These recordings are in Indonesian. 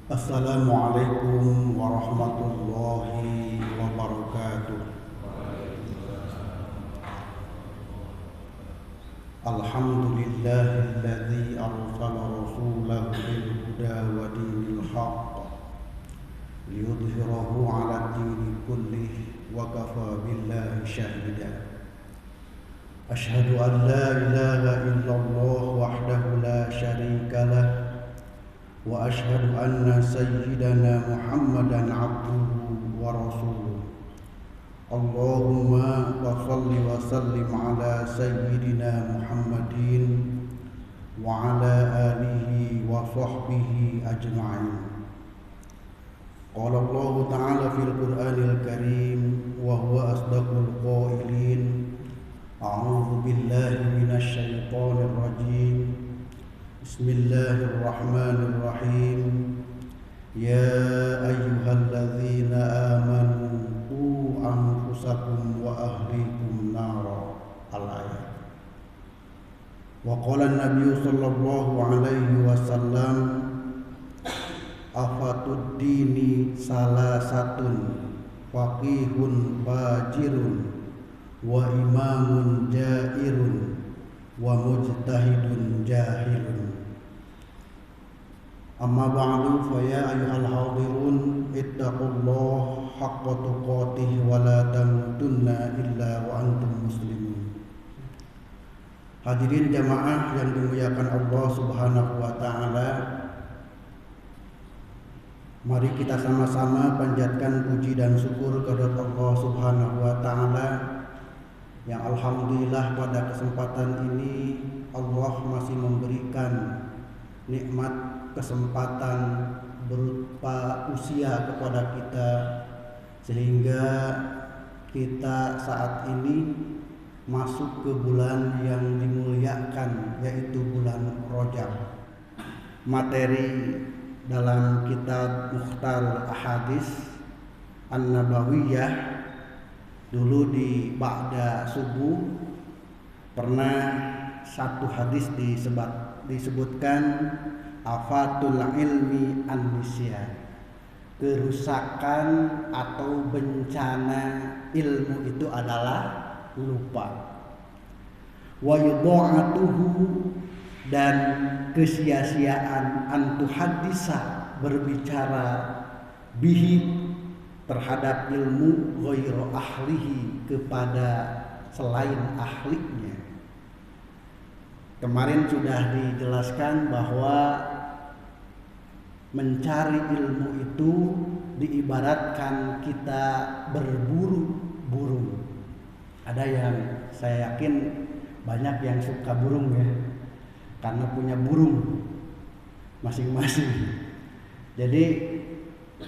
Assalamualaikum warahmatullahi wabarakatuh. Alhamdulillahilladzi arsala rasulahu bil huda wa dinil haqq liyudhhirahu 'ala ad-dini kullih wa kafa billahi shahida. Asyhadu an la ilaha illallah wahdahu la syarika lah wa asyhadu anna sayyidana Muhammadan abduhu wa rasuluh. Allahumma wa salli wa sallim ala sayyidina Muhammadin wa ala alihi wa sahbihi ajma'in. Qala Allah ta'ala fil Qur'anil Karim wa huwa asdaqul qailin. A'udzu billahi minasy syaithanir rajim. Bismillahirrahmanirrahim. Ya ayyuhalladzina amanu qu anfusakum wa ahlikum nara. Al-ayat. Wa qala an-nabiy sallallahu alaihi wasallam afatud dini salasatun faqihun fajirun wa imamun jairun wa mujtahidun jahilun. Amma ba'du fa ya ayyuhal hadirun ittaqullaha haqqa tuqatih wa la tamutunna illa wa antum muslimun. Hadirin jamaah yang dimuliakan Allah Subhanahu wa taala, mari kita sama-sama panjatkan puji dan syukur kepada Allah Subhanahu wa taala yang alhamdulillah pada kesempatan ini Allah masih memberikan nikmat kesempatan berupa usia kepada kita, sehingga kita saat ini masuk ke bulan yang dimuliakan, yaitu bulan Rajab. Materi dalam kitab Mukhtarul Ahadits An-Nabawiyah dulu di ba'da subuh pernah satu hadis disebutkan afatul ilmi an-nisyan, kerusakan atau bencana ilmu itu adalah lupa. Wa yudha'atuhu, dan kesia-siaan antuhaddisa, berbicara bihi terhadap ilmu ghairu ahlihi, kepada selain ahlinya. Kemarin sudah dijelaskan bahwa mencari ilmu itu diibaratkan kita berburu burung. Ada yang saya yakin banyak yang suka burung ya, karena punya burung masing-masing. Jadi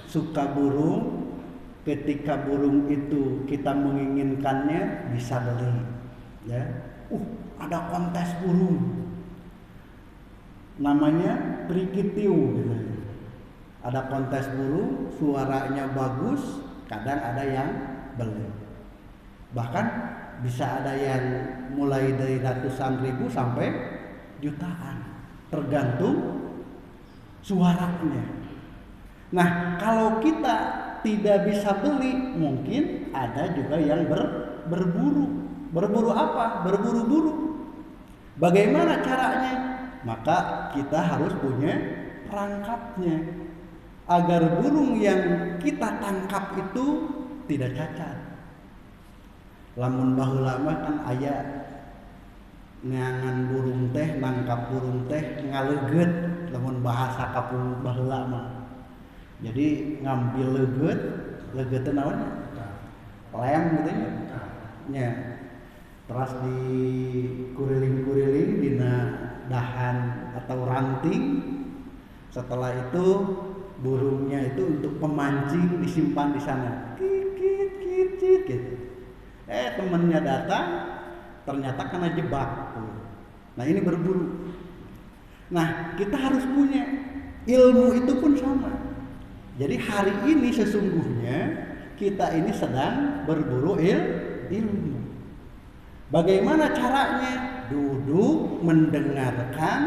suka burung, ketika burung itu kita menginginkannya bisa beli ya. Ada kontes burung namanya Prikitiu gitu. Ada kontes burung, suaranya bagus, kadang ada yang beli. Bahkan bisa ada yang mulai dari ratusan ribu sampai jutaan, tergantung suaranya. Nah, kalau kita tidak bisa beli, mungkin ada juga yang berburu. Berburu apa? Berburu burung. Bagaimana caranya? Maka kita harus punya perangkapnya agar burung yang kita tangkap itu tidak cacat. Lamun baheula mah kan aya ngangan burung teh, nangkap burung teh ngaleget, lamun bahasa kapul baheula mah. Jadi ngambil leget teh naon? Lem gitu nya. Terus dikuriling-kuriling dina dahan atau ranting. Setelah itu burungnya itu untuk pemancing disimpan di sana. Kit gitu. Temannya datang, ternyata kena jebak. Nah, ini berburu. Nah, kita harus punya ilmu itu pun sama. Jadi hari ini sesungguhnya kita ini sedang berburu ilmu. Bagaimana caranya? Duduk mendengarkan,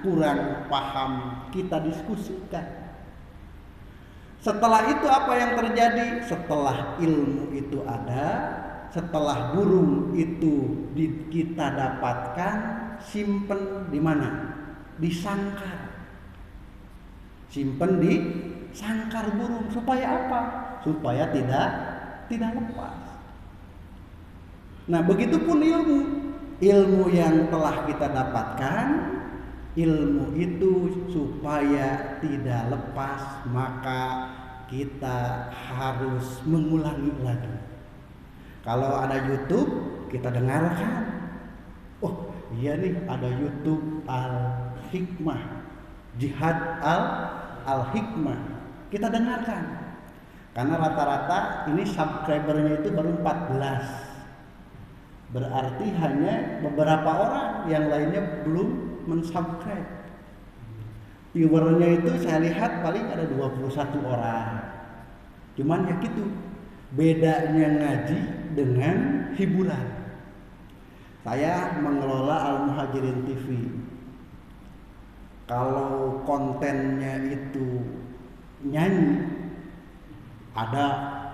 kurang paham kita diskusikan. Setelah itu apa yang terjadi? Setelah ilmu itu ada, setelah burung itu kita dapatkan, simpen di mana? Di sangkar. Simpen di sangkar burung supaya apa? Supaya tidak lepas. Nah, begitupun ilmu yang telah kita dapatkan, ilmu itu supaya tidak lepas, maka kita harus mengulangi lagi. Kalau ada YouTube, kita dengarkan. Oh, iya nih ada YouTube Al-Hikmah, Jihad Al-Hikmah. Kita dengarkan. Karena rata-rata ini subscribernya itu baru 14. Berarti hanya beberapa orang, yang lainnya belum mensubscribe. Viewernya itu saya lihat paling ada 21 orang. Cuman ya gitu, bedanya ngaji dengan hiburan. Saya mengelola Al-Muhajirin TV. Kalau kontennya itu nyanyi, ada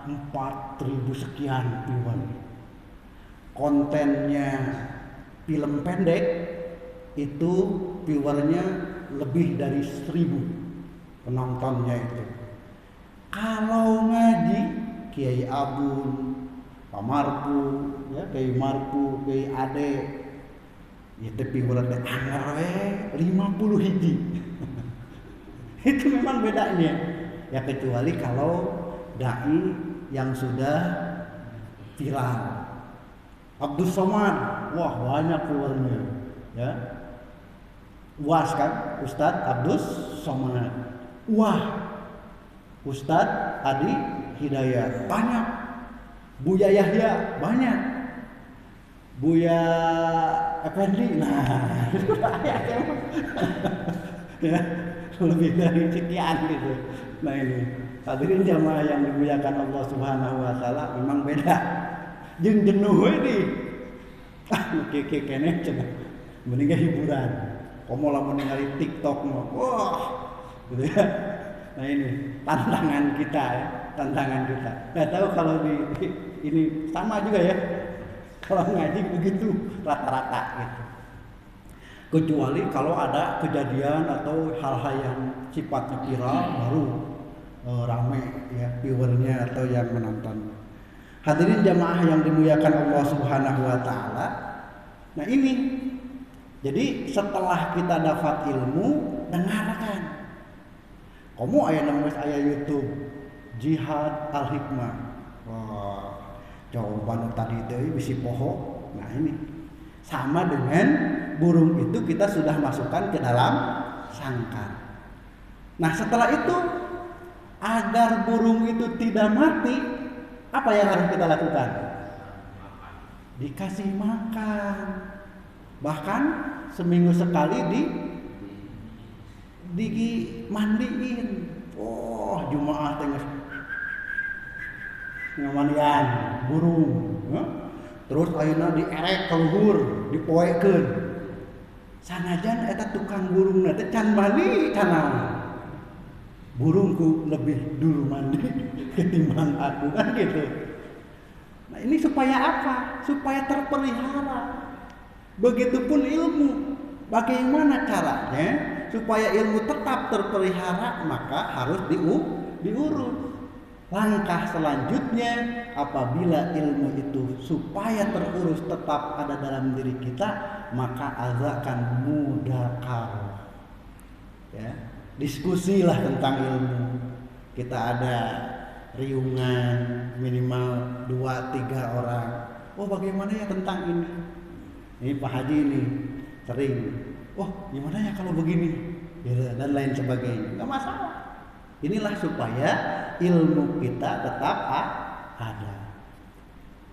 4.000 sekian viewer. Kontennya film pendek itu viewernya lebih dari 1.000 penontonnya itu. Kalau ngaji Kiai Abun, Pak Marpu, ya Kiai Marpu, Kiai Ade, itu viewernya anger 50 hiji. Itu memang bedanya. Ya kecuali kalau dai yang sudah viral. Abdus Somad, wah banyak viewernya, ya. UAS kan, Ustadz Abdus Somad. Wah, Ustadz Adi Hidayat banyak. Buya Yahya banyak. Buya Effendi, nah itu banyak ya, lebih dari sekian gitu. Nah ini hadirin jamaah yang dimuliakan Allah Subhanahu Wa Taala, memang beda. Jeung jenuh ini, keke kene cenah, mending hiburan. Komo lamun ningali TikTok mah, wah, gitu ya. Nah ini tantangan kita ya, tantangan kita. Nggak tahu kalau ini sama juga ya. Kalau ngaji begitu rata-rata gitu. Kecuali kalau ada kejadian atau hal-hal yang sifatnya viral baru rame ya viewernya atau yang menonton. Hadirin jamaah yang dimuliakan Allah Subhanahu Wa Taala. Nah ini, jadi setelah kita dapat ilmu, dengarkan. Kamu aya YouTube Jihad Al-Hikmah. Wah, jawaban tadi itu bisi poho. Nah ini sama dengan burung itu kita sudah masukkan ke dalam sangkar. Nah setelah itu, agar burung itu tidak mati, apa yang harus kita lakukan? Dikasih makan. Bahkan seminggu sekali dimandiin. Oh, Jumaah tengah ngamandian burung. Terus ayeuna dierek ke luhur, dipoekeun. Sanajan eta tukang burungna teh can mandi kana. Burungku lebih dulu mandi ketimbang aku, kan gitu. Nah ini supaya apa? Supaya terpelihara. Begitupun ilmu. Bagaimana caranya supaya ilmu tetap terpelihara? Maka harus diurus. Langkah selanjutnya, apabila ilmu itu supaya terurus tetap ada dalam diri kita, maka azakan mudakar. Ya. Diskusilah tentang ilmu. Kita ada riungan minimal 2-3 orang. Oh bagaimana ya tentang ini? Ini Pak Haji ini sering. Oh gimana ya kalau begini? Dan lain sebagainya. Gak masalah. Inilah supaya ilmu kita tetap ada.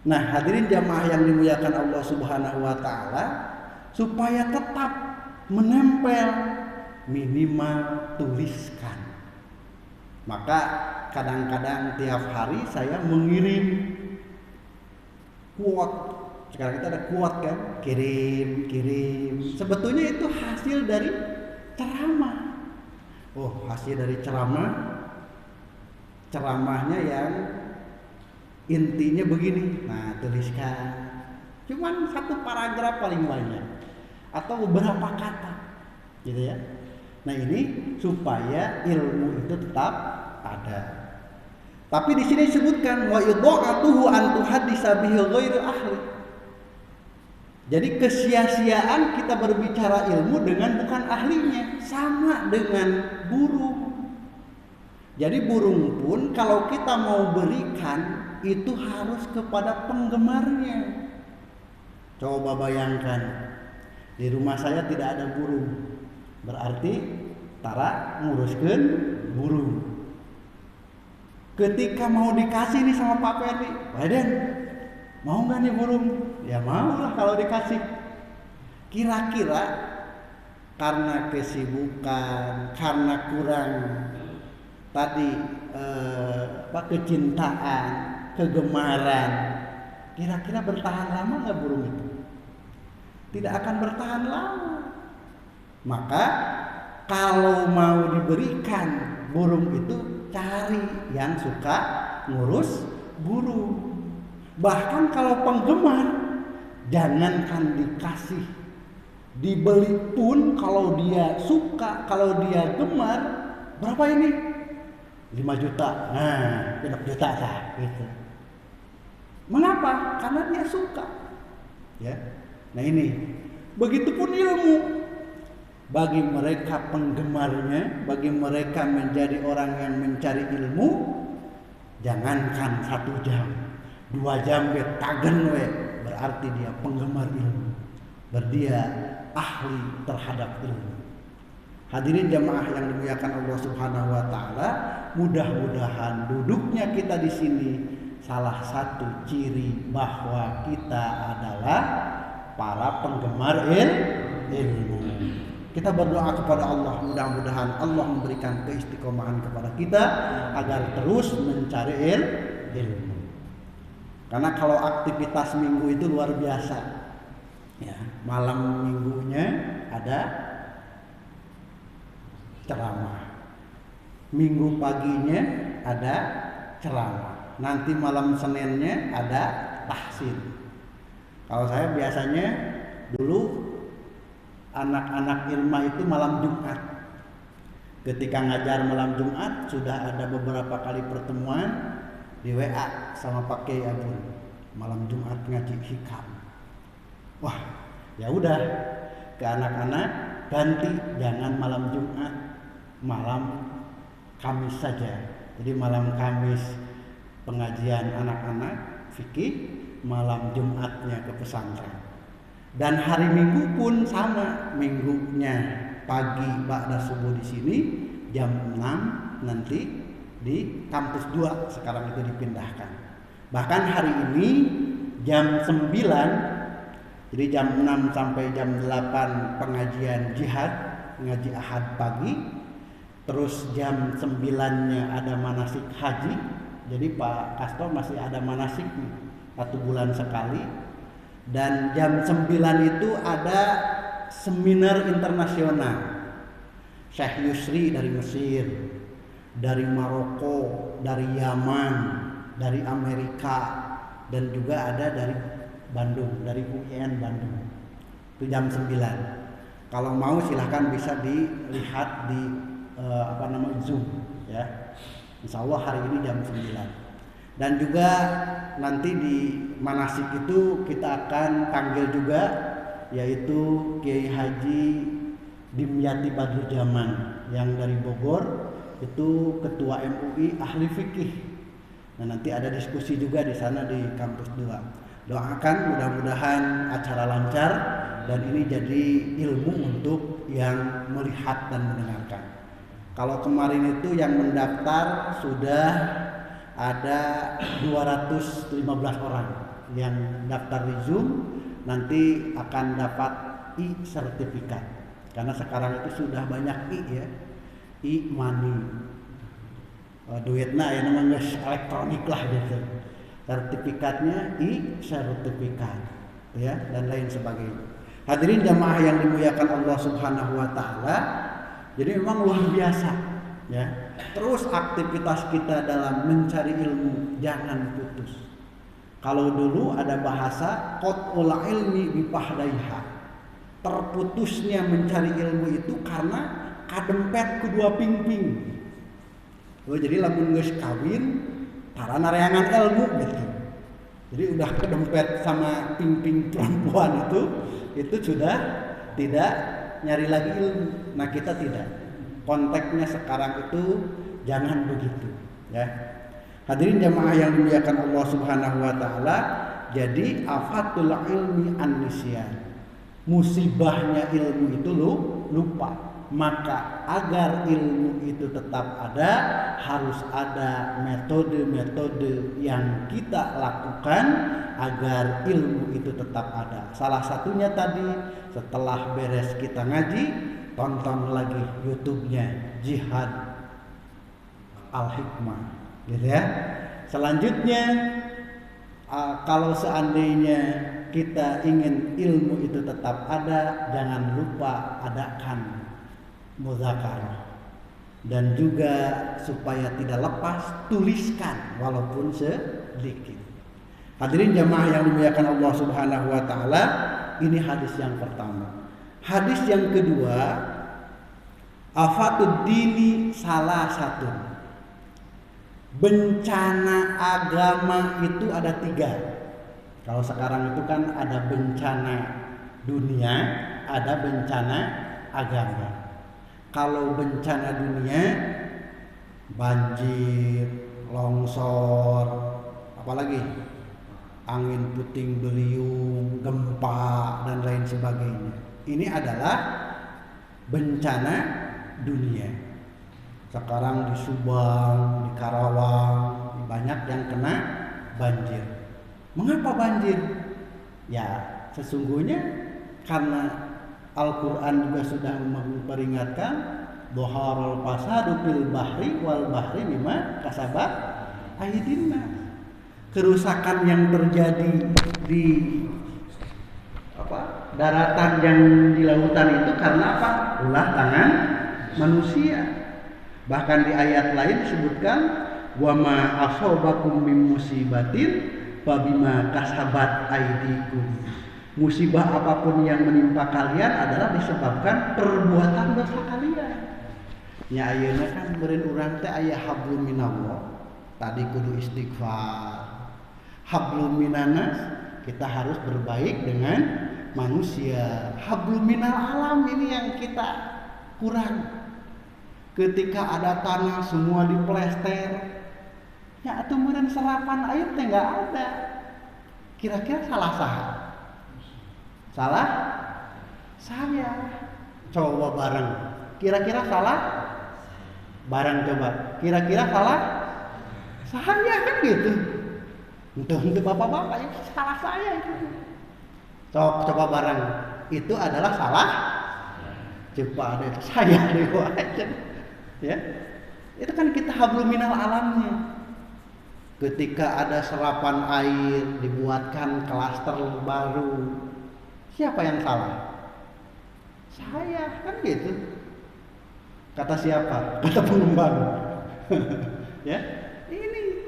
Nah hadirin jamaah yang dimuliakan Allah Subhanahu Wa Taala, supaya tetap menempel, minimal tuliskan. Maka kadang-kadang tiap hari saya mengirim quote. Sekarang kita ada quote kan, kirim. Sebetulnya itu hasil dari ceramah. Oh, hasil dari ceramah ceramahnya yang intinya begini, nah tuliskan cuman satu paragraf paling banyak atau beberapa kata gitu ya. Nah ini supaya ilmu itu tetap ada. Tapi di sini disebutkan wa idha'atuhu an tuhaddisa bihi ghairu ahli. Jadi kesia-siaan kita berbicara ilmu dengan bukan ahlinya, sama dengan burung. Jadi burung pun kalau kita mau berikan itu harus kepada penggemarnya. Coba bayangkan, di rumah saya tidak ada burung, berarti tara nguruskeun burung. Ketika mau dikasih nih sama Pak Ferdi, Pak Den, mau nggak nih burung? Ya mau lah kalau dikasih. Kira-kira karena kesibukan, karena kurang tadi kecintaan, kegemaran, kira-kira bertahan lama nggak burung itu? Tidak akan bertahan lama. Maka kalau mau diberikan burung itu cari yang suka ngurus burung. Bahkan kalau penggemar, jangankan dikasih, dibeli pun kalau dia suka, kalau dia gemar, berapa ini? 5 juta. Nah, 5 juta sah gitu. Mengapa? Karena dia suka. Ya. Nah ini, begitupun ilmu. Bagi mereka penggemarnya, bagi mereka menjadi orang yang mencari ilmu, jangankan 1 jam, 2 jam tagen we, berarti dia penggemar ilmu, berdia ahli terhadap ilmu. Hadirin jamaah yang dimuliakan Allah Subhanahu wa taala, mudah-mudahan duduknya kita di sini salah satu ciri bahwa kita adalah para penggemar ilmu. Kita berdoa kepada Allah, mudah-mudahan Allah memberikan keistiqomahan kepada kita agar terus mencari ilmu. Karena kalau aktivitas minggu itu luar biasa. Ya, malam minggunya ada ceramah. Minggu paginya ada ceramah. Nanti malam Seninnya ada tahsin. Kalau saya biasanya dulu anak-anak Ilma itu malam Jumat. Ketika ngajar malam Jumat sudah ada beberapa kali pertemuan di WA sama Pak Kiai Abun. Malam Jumat ngaji hikam. Wah, ya udah ke anak-anak ganti jangan malam Jumat, malam Kamis saja. Jadi malam Kamis pengajian anak-anak fikih, malam Jumatnya ke pesantren. Dan hari Minggu pun sama, minggunya pagi ba'da subuh di sini, jam 6 nanti di kampus 2 sekarang itu dipindahkan. Bahkan hari ini jam 9, jadi jam 6 sampai jam 8 pengajian jihad, ngaji ahad pagi. Terus jam 9-nya ada manasik haji. Jadi Pak Kasto masih ada manasik 1 bulan sekali. Dan jam 9 itu ada seminar internasional. Syekh Yusri dari Mesir, dari Maroko, dari Yaman, dari Amerika, dan juga ada dari Bandung, dari UIN Bandung. Itu jam 9. Kalau mau silahkan bisa dilihat di Zoom ya. Insya Allah hari ini jam 9. Dan juga nanti di manasik itu kita akan panggil juga, yaitu Kiai Haji Dimyati Badruzzaman yang dari Bogor, itu ketua MUI ahli fikih. Nah nanti ada diskusi juga di sana di kampus 2. Doakan mudah-mudahan acara lancar dan ini jadi ilmu untuk yang melihat dan mendengarkan. Kalau kemarin itu yang mendaftar sudah ada 215 orang yang daftar di Zoom, nanti akan dapat e-sertifikat. Karena sekarang itu sudah banyak ya, e-money, duitnya ya namanya elektronik lah gitu. Sertifikatnya e-sertifikat ya, dan lain sebagainya. Hadirin jamaah yang dimuliakan Allah Subhanahu wa taala, jadi memang luar biasa ya. Terus aktivitas kita dalam mencari ilmu jangan putus. Kalau dulu ada bahasa qat'ul ilmi bipahdaiha. Terputusnya mencari ilmu itu karena kadempet kedua pingping. Oh, jadi lamun geus kawin para nareangan ilmu gitu. Jadi udah kedempet sama pingping perempuan itu sudah tidak nyari lagi ilmu. Nah, kita tidak. Konteksnya sekarang itu jangan begitu, ya. Hadirin jamaah yang dimuliakan Allah Subhanahu wa taala, jadi afatul ilmi an-nisyan. Musibahnya ilmu itu lupa. Maka agar ilmu itu tetap ada, harus ada metode-metode yang kita lakukan agar ilmu itu tetap ada. Salah satunya tadi, setelah beres kita ngaji, tonton lagi YouTube-nya Jihad Al-Hikmah, gitu ya. Selanjutnya, kalau seandainya kita ingin ilmu itu tetap ada, jangan lupa adakan muzakarah, dan juga supaya tidak lepas, tuliskan walaupun sedikit. Hadirin jamaah yang dimuliakan Allah Subhanahu wa taala, ini hadis yang pertama. Hadis yang kedua, afatud dini salah satu. Bencana agama itu ada 3. Kalau sekarang itu kan ada bencana dunia, ada bencana agama. Kalau bencana dunia, banjir, longsor, apalagi angin puting beliung, gempa, dan lain sebagainya. Ini adalah bencana dunia. Sekarang di Subang, di Karawang, banyak yang kena banjir. Mengapa banjir? Ya, sesungguhnya karena Al-Quran juga sudah memperingatkan dhaharul fasadu fil bahri wal bahri bima kasabat aydin nas. Kerusakan yang terjadi di daratan yang di lautan itu karena apa? Ulah tangan manusia. Bahkan di ayat lain disebutkan wa ma asobakum min musibatin fabima kasabat aydikum. Musibah apapun yang menimpa kalian adalah disebabkan perbuatan dosa kalian. Nya ayeuna kan beureun urang teh aya hablum minallah. Tadi kudu istighfar. Hablum minanas, kita harus berbaik dengan manusia. Hablum minal alam ini yang kita kurang. Ketika ada tanah semua diplester. Ya atuh meureun serapan air teh enggak ada. Kira-kira salah saha? Salah? Saya. Coba bareng. Kira-kira salah? Bareng coba. Kira-kira salah? Saya kan gitu. Untuk bapak-bapak itu salah saya itu. Coba bareng. Itu adalah salah? Coba ada saya aja. Ya. Itu kan kita hablum minal alamnya. Ketika ada serapan air dibuatkan klaster baru. Siapa yang salah? Saya, kan gitu. Kata siapa? Kata pengembang. Ya, ini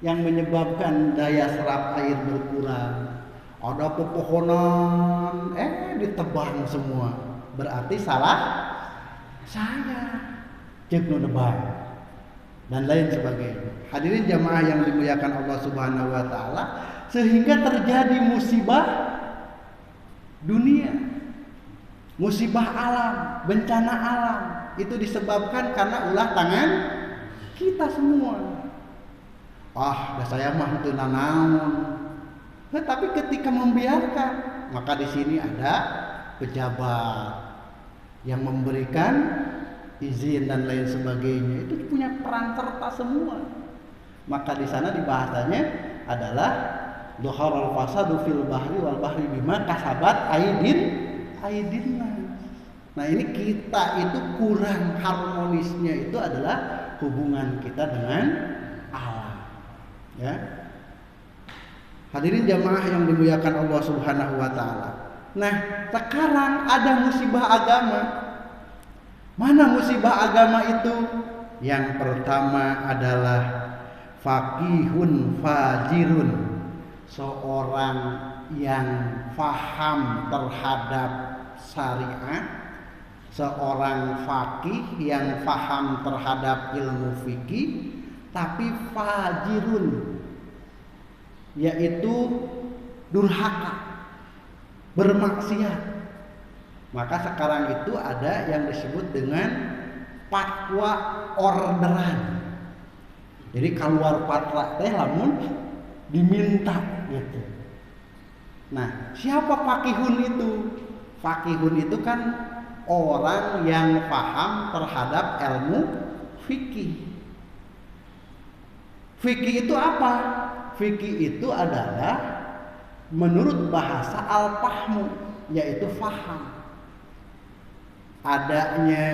yang menyebabkan daya serap air berkurang. Ada pepohonan, ditebang semua. Berarti salah saya. Cek nu nebang. Dan lain sebagainya. Hadirin jamaah yang dimuliakan Allah Subhanahu wa taala, sehingga terjadi musibah dunia, musibah alam, bencana alam, itu disebabkan karena ulah tangan kita semua. Saya mah teu nanaon. Tapi ketika membiarkan, maka di sini ada pejabat yang memberikan izin dan lain sebagainya. Itu punya peran serta semua. Maka di sana dibahasanya adalah dhaharul fasadu fil bahri wal bahri bima kasabat aydin nas. Nah, ini kita itu kurang harmonisnya itu adalah hubungan kita dengan alam. Ya. Hadirin jamaah yang dimuliakan Allah Subhanahu wa taala. Nah, sekarang ada musibah agama. Mana musibah agama itu? Yang pertama adalah faqihun fajirun, seorang yang faham terhadap syariat, seorang faqih yang faham terhadap ilmu fikih, tapi fajirun, yaitu durhaka, bermaksiat. Maka sekarang itu ada yang disebut dengan fatwa orderan. Jadi keluar fatwa teh lamun diminta gitu. Nah, siapa faqihun itu? Faqihun itu kan orang yang paham terhadap ilmu fikih. Fikih itu apa? Fikih itu adalah menurut bahasa al-fahmu, yaitu faham. Adanya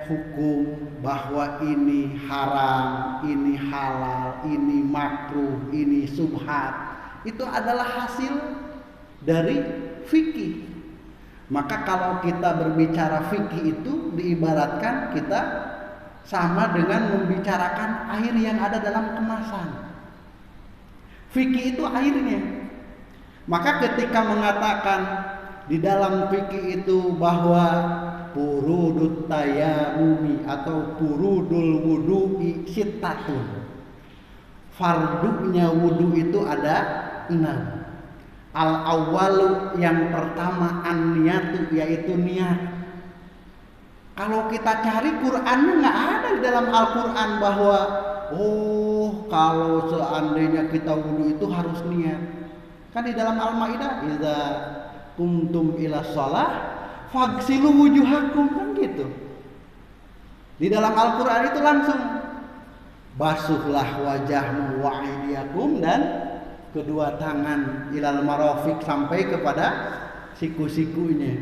hukum bahwa ini haram, ini halal, ini makruh, ini subhat, itu adalah hasil dari fikih. Maka kalau kita berbicara fikih itu diibaratkan kita sama dengan membicarakan air yang ada dalam kemasan. Fikih itu airnya. Maka ketika mengatakan di dalam fikih itu bahwa furudut tayamumi atau furudul wudu'i sittatun, fardunya wudu itu ada 6. Al-awwalu, yang pertama, an-niyatu, yaitu niat. Kalau kita cari Qur'annya nggak ada di dalam Al-Quran bahwa kalau seandainya kita wudu itu harus niat. Kan di dalam Al-Maidah, idza kuntum ila shalah faghsilu wujuhakum, kan gitu. Di dalam Al-Quran itu langsung basuhlah wajahmu wa aydiyakum, dan kedua tangan ilal marafiq, sampai kepada siku-sikunya.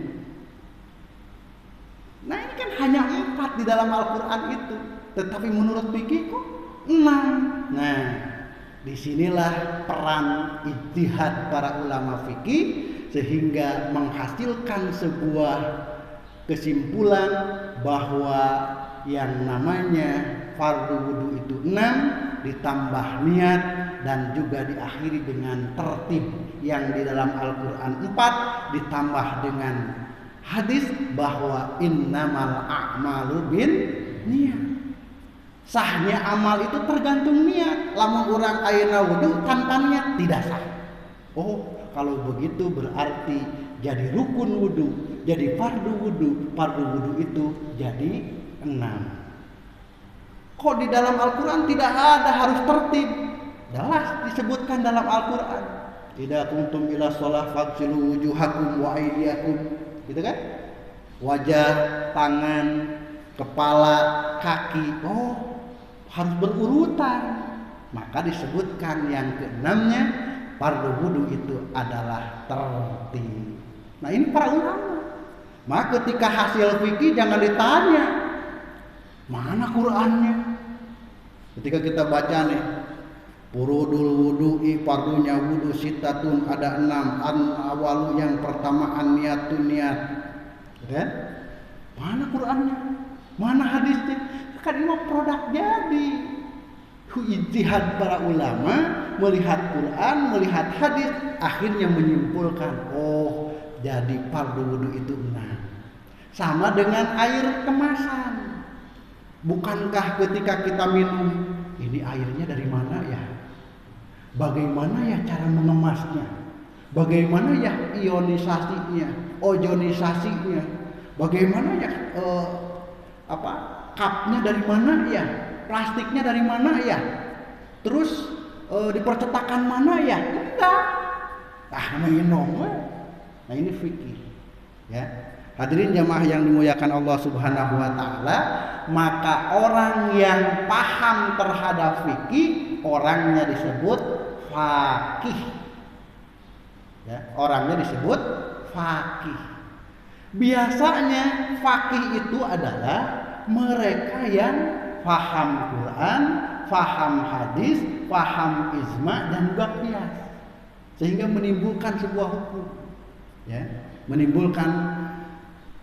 Nah, ini kan hanya 4 di dalam Al-Quran itu, tetapi menurut fikih kok 6. Nah, disinilah peran ijtihad para ulama fikih, sehingga menghasilkan sebuah kesimpulan bahwa yang namanya fardu wudu itu 6 ditambah niat, dan juga diakhiri dengan tertib yang di dalam Al-Quran 4 ditambah dengan hadis bahwa innamal a'malu bin niat. Sahnya amal itu tergantung niat. Lamun urang ayeuna wudu tanpa niat tidak sah. Kalau begitu berarti jadi rukun wudu, jadi fardu wudu. Fardu wudu itu jadi 6. Kok di dalam Al-Quran tidak ada harus tertib? Jelas disebutkan dalam Al-Quran. Idza kuntum ila shalah faghsilu wujuhakum wa aydiyakum, gitu kan? Wajah, tangan, kepala, kaki, harus berurutan. Maka disebutkan yang ke-6-nya, fardu wudu itu adalah tertib. Nah, ini para ulama. Maka ketika hasil fikih jangan ditanya mana Qur'annya. Ketika kita baca nih, furudul wudu'i, fardunya wudu sittatun, ada 6. Awalu, yang pertama, an-niyatun, niat. Dan mana Qur'annya? Mana hadisnya? Kan ini produk jadi ijtihad para ulama, melihat Quran, melihat hadis, akhirnya menyimpulkan, jadi fardu wudu itu 6. Sama dengan air kemasan. Bukankah ketika kita minum, ini airnya dari mana ya? Bagaimana ya cara mengemasnya? Bagaimana ya ionisasinya, ozonisasinya? Bagaimana ya cupnya dari mana ya? Plastiknya dari mana ya? Terus dipercetakan mana ya? Enggak. Minum. Nah, ini fikih. Ya. Hadirin jamaah yang dimuliakan Allah Subhanahu wa taala, maka orang yang paham terhadap fikih, orangnya disebut faqih. Ya, orangnya disebut faqih. Biasanya faqih itu adalah mereka yang paham Quran, paham hadis, paham ijma, dan juga qiyas, sehingga menimbulkan sebuah hukum, ya, menimbulkan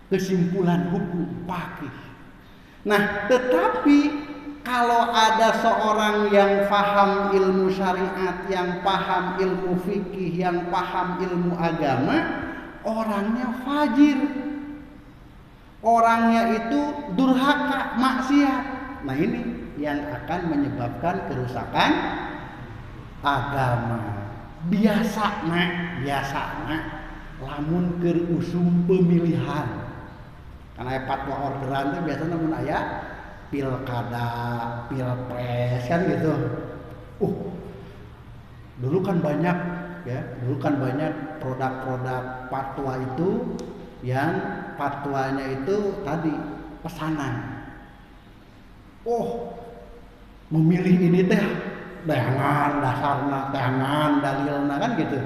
kesimpulan hukum faqih. Nah, tetapi kalau ada seorang yang paham ilmu syariat, yang paham ilmu fikih, yang paham ilmu agama, orangnya fajir. Orangnya itu durhaka, maksiat. Nah ini yang akan menyebabkan kerusakan agama. Biasa lamun keur usum pemilihan. Karena fatwa orderan itu biasanya namun aya pilkada, pilpres kan gitu. Dulu kan banyak produk-produk fatwa itu yang fatwanya itu tadi pesanan. Memilih ini teh dengan dasarna, dengan dalilna kan gitu.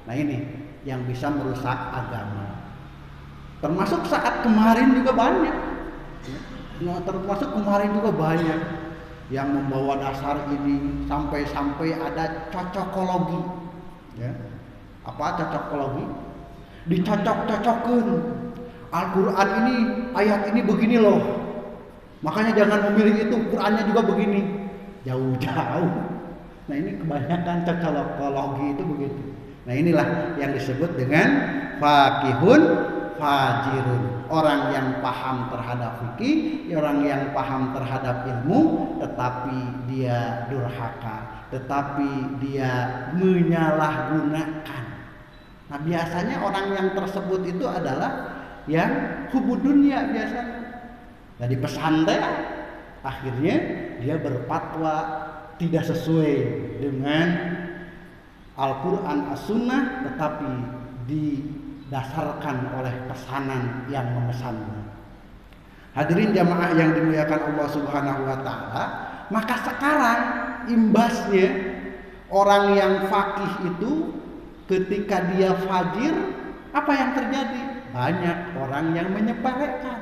Nah ini yang bisa merusak agama. Termasuk saat kemarin juga banyak. Yang membawa dasar ini sampai ada cocokologi. Ya. Apa cocokologi? Dicocok-cocokkan. Al-Quran ini, ayat ini begini loh. Makanya jangan memilih itu, Qurannya juga begini. Jauh-jauh. Nah ini kebanyakan cocokologi itu begitu. Nah inilah yang disebut dengan faqihun fajirun. Orang yang paham terhadap fikih, orang yang paham terhadap ilmu, tetapi dia durhaka, tetapi dia menyalahgunakan. Nah biasanya orang yang tersebut itu adalah yang hubud dunia biasanya. Jadi pesantren akhirnya dia berfatwa tidak sesuai dengan Al-Quran As-Sunnah, tetapi didasarkan oleh pesanan yang memesannya. Hadirin jamaah yang dimuliakan Allah Subhanahu wa taala, maka sekarang imbasnya orang yang faqih itu ketika dia fajir, apa yang terjadi? Banyak orang yang menyepelekan.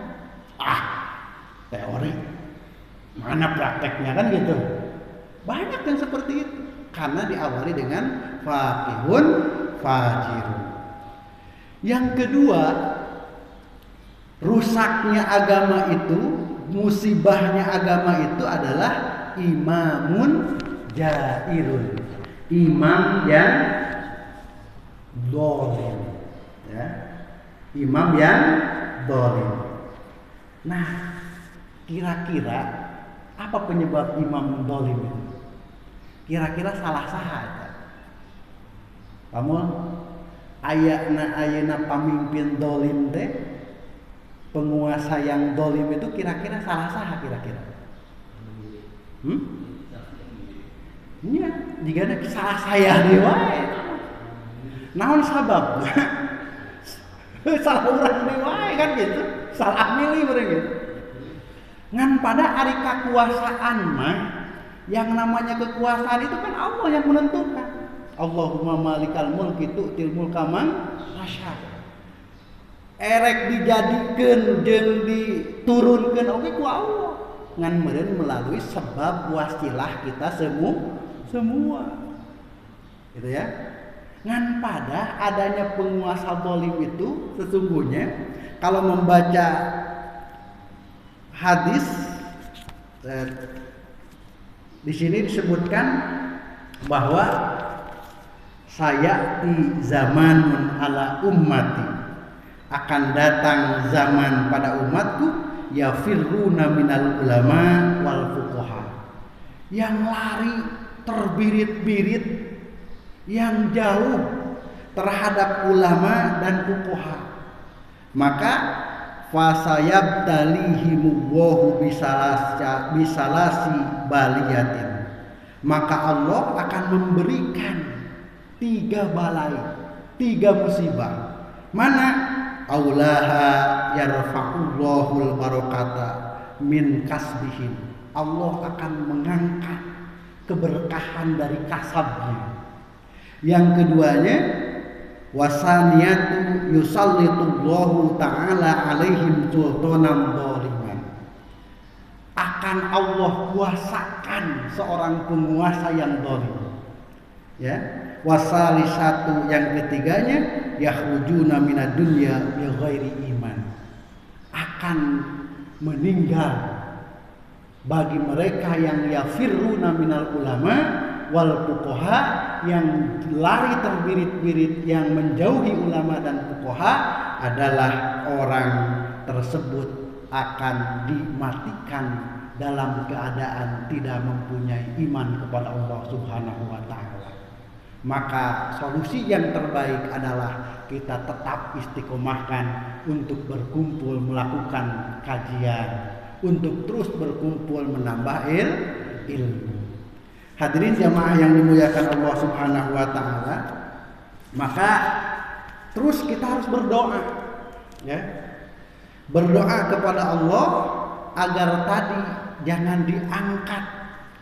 Teori. Mana prakteknya kan gitu. Banyak yang seperti itu. Karena diawali dengan faqihun fajirun. Yang kedua, rusaknya agama itu, musibahnya agama itu adalah imamun jairun. Imam yang dolim, ya. Imam yang dolim. Nah, kira-kira apa penyebab imam dolim itu? Kira-kira salah saha. Kamu ayana pamimpin dolim teh, penguasa yang dolim itu kira-kira salah saha kira-kira? Iya, jika ada salah saya dewa. Naon sabab? Salah orang dewa kan gitu. Salah milih mereka. Ngan pada ari kekuasaan mah, yang namanya kekuasaan itu kan Allah yang menentukan. Allahumma malikal mulki tu'til mulka man tasya. Erek dijadikeun jeung diturunkeun oge ku Allah. Ngan meureun melalui sebab wasilah kita semua. Gitu ya. Ngan pada adanya penguasa zalim itu sesungguhnya kalau membaca hadis di sini disebutkan bahwa sayati zamanun ala ummati, akan datang zaman pada umatku yafirruna minal ulama wal fuqaha, yang lari terbirit-birit, yang jauh terhadap ulama dan fuqaha. Maka fasayabtalihimullahu bisalasi baliyatin, maka Allah akan memberikan 3 balai, 3 musibah. Mana? Aulaha yarfa'ullahul barakata min kasbihim, Allah akan mengangkat keberkahan dari kasabnya. Yang keduanya, wasaniyatu yusallitullahu ta'ala alaihim sultanan dhaliman, akan Allah kuasakan seorang penguasa yang zalim. Ya, wasalisatu, yang ketiganya, yakhrujuna minad dunya bi ghairi iman, akan meninggal bagi mereka yang yafirruna minal ulama wal fuqaha, yang lari terbirit-birit, yang menjauhi ulama dan fuqaha, adalah orang tersebut akan dimatikan dalam keadaan tidak mempunyai iman kepada Allah Subhanahu wa taala. Maka solusi yang terbaik adalah kita tetap istiqomahkan untuk berkumpul melakukan kajian, untuk terus berkumpul menambah ilmu. Hadirin jamaah yang dimuliakan Allah Subhanahu wa taala, maka terus kita harus berdoa, ya. Berdoa kepada Allah agar tadi jangan diangkat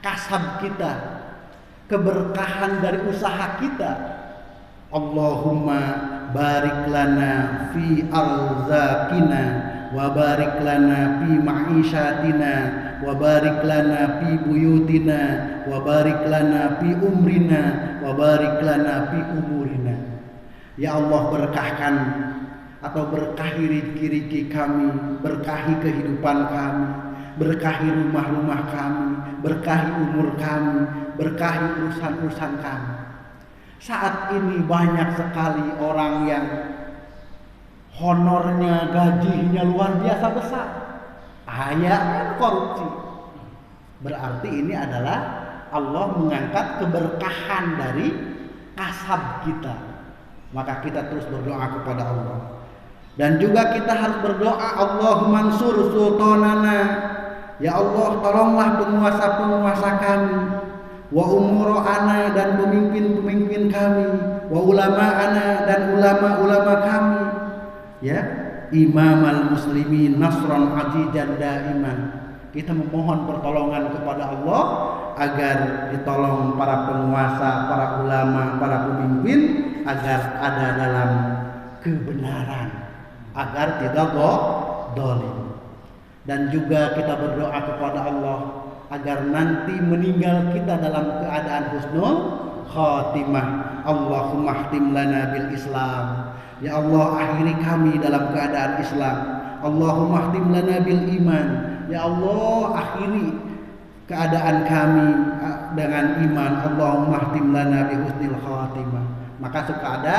kasab kita, keberkahan dari usaha kita. Allahumma barik lana fi arzaqina wa barik lana fi ma'isyatina wa barik lana fi buyutina wa barik lana fi umrina wa barik lana fi umurina. Ya Allah, berkahkan atau berkahi rezeki kami, berkahi kehidupan kami, berkahi rumah-rumah kami, berkahi umur kami, berkahi urusan-urusan kami. Saat ini banyak sekali orang yang honornya, gajinya luar biasa besar, kaya korupsi. Berarti ini adalah Allah mengangkat keberkahan dari kasab kita. Maka kita terus berdoa kepada Allah. Dan juga kita harus berdoa, Allahumma ansur sultanana, ya Allah tolonglah penguasa-penguasa kami, wa umura'ana, dan pemimpin-pemimpin kami, wa ulama'ana, dan ulama-ulama kami, ya, imamal muslimin nasran azidan daiman. Kita memohon pertolongan kepada Allah agar ditolong para penguasa, para ulama, para pemimpin, agar ada dalam kebenaran, agar tidak dolim. Dan juga kita berdoa kepada Allah agar nanti meninggal kita dalam keadaan husnul khatimah. Allahumma khtim lana bil Islam, ya Allah akhiri kami dalam keadaan Islam. Allahumma khtim lana bil iman, ya Allah akhiri keadaan kami dengan iman. Allahumma khtim lana bi husnil khatimah. Maka suka ada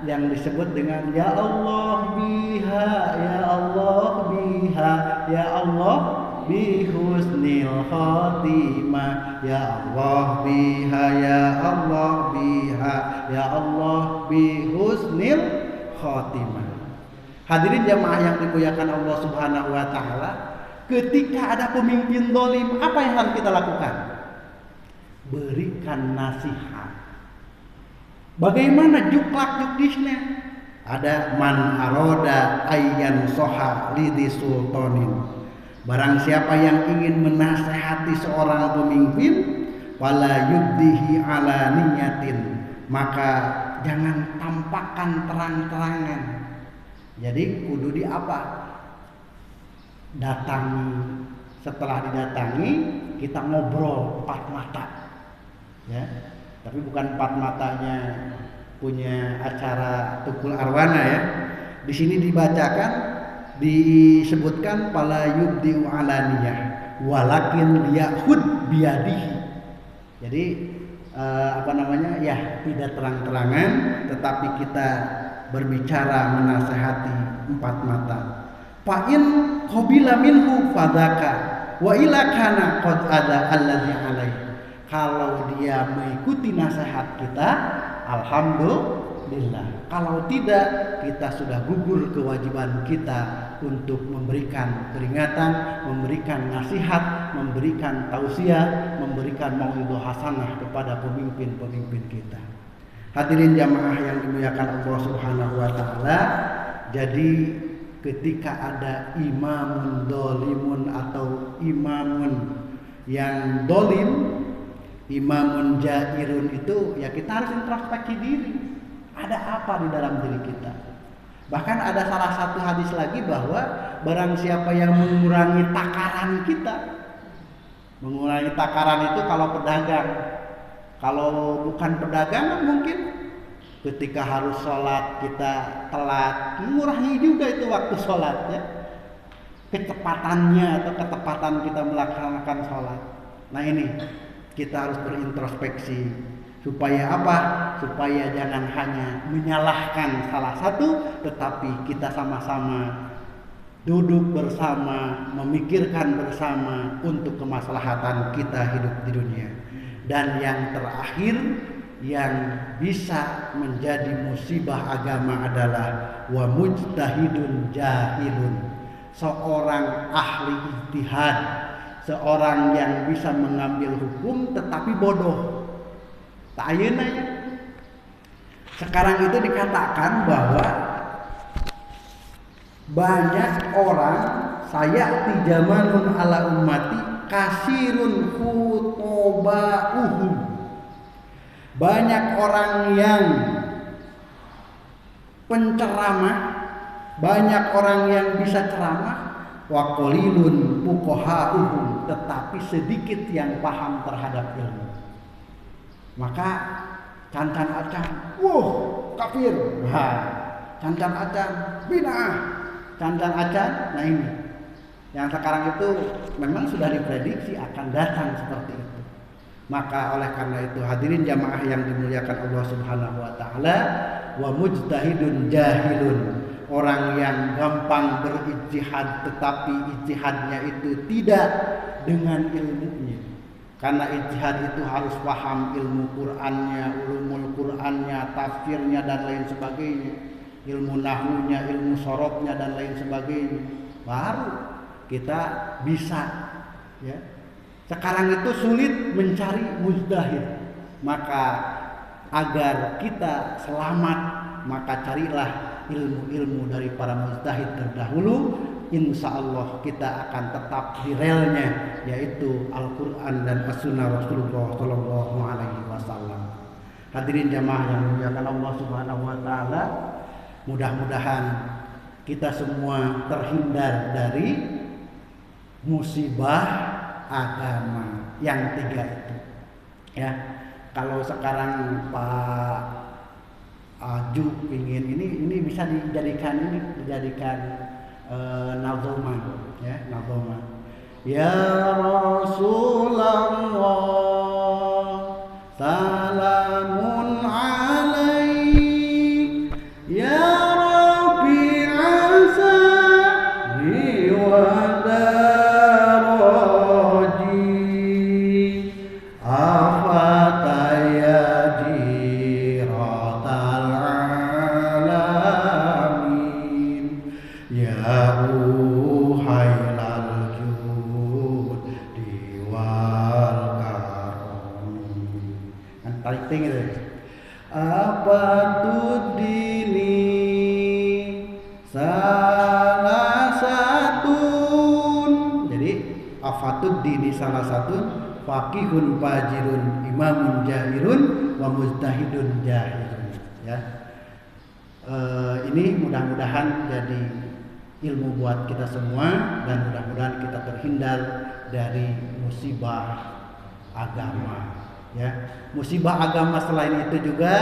yang disebut dengan ya Allah biha, ya Allah biha, ya Allah bi husnil khatimah, ya Allah biha, ya Allah biha, ya Allah bi husnil khatimah. Hadirin jamaah yang dimuliakan Allah Subhanahu wa taala, ketika ada pemimpin zalim, apa yang harus kita lakukan? Berikan nasihat. Bagaimana juklak jukdisnya? Ada man aroda ayyan soha lidi sultanin. Barang siapa yang ingin menasehati seorang pemimpin, wala yubdihi ala niyatin, maka jangan tampakkan terang-terangan. Jadi kudu di apa? Datangi. Setelah didatangi, kita ngobrol empat mata, ya. Tapi bukan empat matanya punya acara tukul arwana, ya. Di sini dibacakan, disebutkan pala yubdiu alaniyah walakin liyahud biyadihi. Jadi ya tidak terang-terangan, tetapi kita berbicara menasehati empat mata. Fa'in qabila minhu fadaka wa ila kana qad ada allazi alaihi. Kalau dia mengikuti nasihat kita, alhamdulillah. Kalau tidak, kita sudah gugur kewajiban kita untuk memberikan peringatan, memberikan nasihat, memberikan tausiah, memberikan mau'idhah hasanah kepada pemimpin-pemimpin kita. Hadirin jamaah yang dimuliakan Allah Subhanahu wa taala, jadi ketika ada imamun dolimun atau imamun yang dolim, imamun jairun, itu ya kita harus introspeksi diri. Ada apa di dalam diri kita? Bahkan ada salah satu hadis lagi bahwa barang siapa yang mengurangi takaran kita, mengurangi takaran itu kalau pedagang, kalau bukan pedagang mungkin ketika harus sholat kita telat, mengurangi juga itu waktu sholatnya. kecepatannya atau ketepatan kita melaksanakan sholat. Nah ini kita harus berintrospeksi supaya apa? Supaya jangan hanya menyalahkan salah satu, tetapi kita sama-sama duduk bersama, memikirkan bersama untuk kemaslahatan kita hidup di dunia. Dan yang terakhir yang bisa menjadi musibah agama adalah wa mujtahidun jahilun, seorang ahli ijtihad, seorang yang bisa mengambil hukum tetapi bodoh. Tak ayeuna ya. Sekarang itu dikatakan bahwa banyak orang saya di zamanun ala ummati kasirun khutoba'uhum, banyak orang yang penceramah, banyak orang yang bisa ceramah, wa qalilun fuqaha'uhum, tetapi sedikit yang paham terhadap ilmu. Maka cancan-acan, kafir, cancan-acan bid'ah, cancan-acan. Nah ini yang sekarang itu memang sudah diprediksi akan datang seperti itu. Maka oleh karena itu hadirin jamaah yang dimuliakan Allah Subhanahu wa taala, wa mujtahidun jahilun, orang yang gampang berijtihad tetapi ijtihadnya itu tidak dengan ilmunya. Karena ijtihad itu harus paham ilmu Qur'annya, ulumul Qur'annya, tafsirnya dan lain sebagainya, ilmu nahwunya, ilmu sorobnya dan lain sebagainya. Baru kita bisa, ya. Sekarang itu sulit mencari mujtahid. Maka agar kita selamat, maka carilah ilmu-ilmu dari para mujtahid terdahulu. Insya Allah kita akan tetap di relnya, yaitu Al-Quran dan As-Sunnah Rasulullah Sallallahu Alaihi Wasallam. Hadirin jamaah yang dimuliakan Allah Subhanahu Wa Taala, mudah-mudahan kita semua terhindar dari musibah agama yang 3 itu. Ya, kalau sekarang Pak Aju ingin ini bisa dijadikan nazoma, ya, nazoma. Ya Rasulullah salamun alaik, ya Rabbi asani wa daraji, afataya jiratal alamin, ya tarik tinggi. Apa tudini salah satu. Jadi afatud dini salah satu, faqihun fajirun, imamun jahirun, wa mujtahidun jahirun. Ya, ini mudah-mudahan jadi ilmu buat kita semua dan mudah-mudahan kita terhindar dari musibah agama. Ya, musibah agama selain itu juga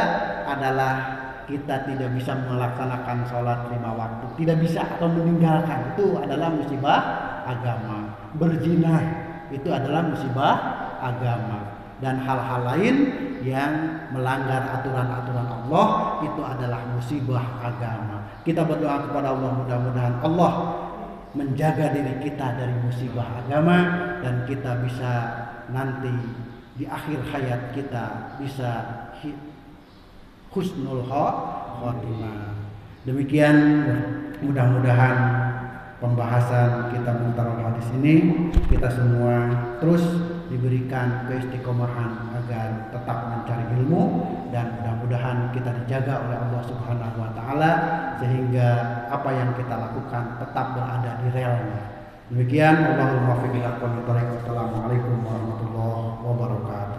adalah kita tidak bisa melaksanakan sholat 5 waktu, tidak bisa atau meninggalkan, itu adalah musibah agama. Berzina itu adalah musibah agama, dan hal-hal lain yang melanggar aturan-aturan Allah itu adalah musibah agama. Kita berdoa kepada Allah, mudah-mudahan Allah menjaga diri kita dari musibah agama dan kita bisa nanti di akhir hayat kita bisa husnul khotimah. Demikian mudah-mudahan pembahasan kita mengenai hadis ini kita semua terus diberikan keistiqomahan agar tetap mencari ilmu, dan mudah-mudahan kita dijaga oleh Allah Subhanahu wa taala sehingga apa yang kita lakukan tetap berada di relnya. Demikian, Allahumma fiqh ila aqwamit thoriq. Wassalamualaikum warahmatullahi wabarakatuh.